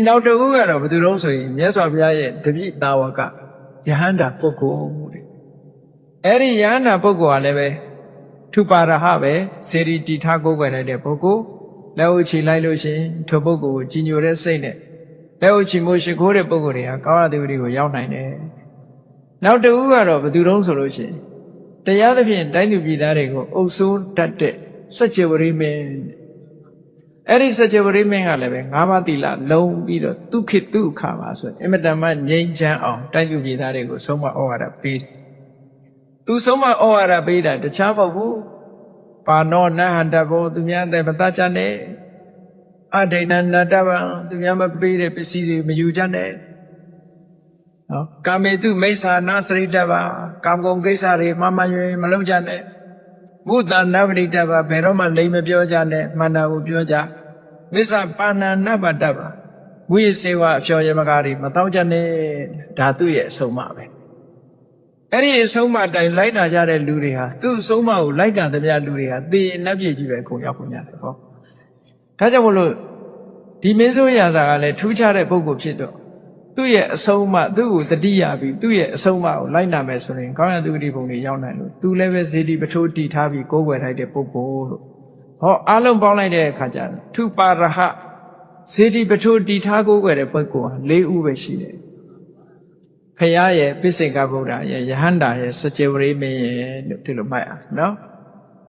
နောက်တစ်ခုကတော့ဘယ်သူတုံးဆိုရင်မြတ်စွာဘုရားရဲ့တပည့်သားဝကယဟန္တာပုဂ္ဂိုလ်တဲ့အဲ့ဒီယဟန္တာပုဂ္ဂိုလ်ကလည်းပဲထူပါရဟပဲစေရီတီထားကိုးကွယ်လိုက်တဲ့ပုဂ္ဂိုလ်လက်ဥချီလိုက်လို့ရှိရင်ထိုပုဂ္ဂိုလ်ကိုကြီးညိုတဲ့စိတ်နဲ့လက်ဥချီမိုးရှိခိုးတဲ့ပုဂ္ဂိုလ်တွေကကာဝတိဝတိကိုရောက်နိုင်တယ်နောက်တစ်ခုကတော့ဘယ်သူတုံးဆိုလို့ရှိရင်တရားသဖြင့်တိုင်းသူပြည်သားတွေကိုအုပ်စိုးတတ်တဲ့စัจ java ရိမင်းအဲ့ဒီစัจ java ရိမင်းကလည်းပဲ၅ပါးသီလလုံးပြီးတော့ဒုက္ခိဒုက္ခပါဆိုအင်မတန်မှငြိမ်းချမ်းအောင်တိုင်းသူပြည်သားတွေကိုဆုံးမဩဝါဒပေးတယ်သူဆုံးမဩဝါဒပေးတာတခြားမဟုတ်ဘူးပါနောနဟန္တဘောသူများတဲ့ပတ္တချနဲ့အဒိဏနတ္တဗံသူများမပေးတဲ့ပစ္စည်းတွေမယူကြနဲ့နော်ကာမေတုမိစ္ဆာနာစရိတ္တဗကာမဂုဏ်ကိစ္စတွေမမှန်ရင်မလုပ်ကြနဲ့ဘုဒ္ဓနာပရိတ္တဗဘယ်တော့မှလိမ်မပြောကြနဲ့မှန်တာကိုပြောကြမစ္ဆပါဏာနပတ္တဗဝိစေဝအဖျော်ရမကားတွေမတောင်းကြနဲ့ဒါသူ့ရဲ့အဆုံးအမပဲအဲ့ဒီအဆုံးအမတိုင်လိုက်တာကြတဲ့လူတွေဟာသူ့အဆုံးအမကိုလိုက်တာတဲ့လူတွေဟာသေရင်နတ်ပြည်ကြီးပဲခုံရောက်ခုံရတယ်ဟောဒါကြောင့်မလို့ဒီမင်းဆိုးရတာကလည်းထူးခြားတဲ့ပုဂ္ဂိုလ်ဖြစ်တော့သူ့ရဲ့အဆုံးအမသူ့ကိုတတိယပြီးသူ့ရဲ့အဆုံးအမကိုလိုက်နာမယ်ဆိုရင်ကောင်းရသူတိဘုံတွေရောက်နိုင်လို့သူလည်းပဲဇေတိပထိုးတီထားပြီးကိုးကွယ်ထိုက်တဲ့ပုဂ္ဂိုလ်လို့ဟောအားလုံးပေါင်းလိုက်တဲ့အခါကျတော့ထူပါရဟဇေတိပထိုးတီထားကိုးကွယ်တဲ့ပုဂ္ဂိုလ်ဟာ၄ဦးပဲရှိတယ်ဖရာရဲ့ပိစိကဗုဒ္ဓရဲ့ယဟန္တာရဲ့စัจ java ရိမင်းရဲ့လို့ဒီလိုမှတ်အောင်နော်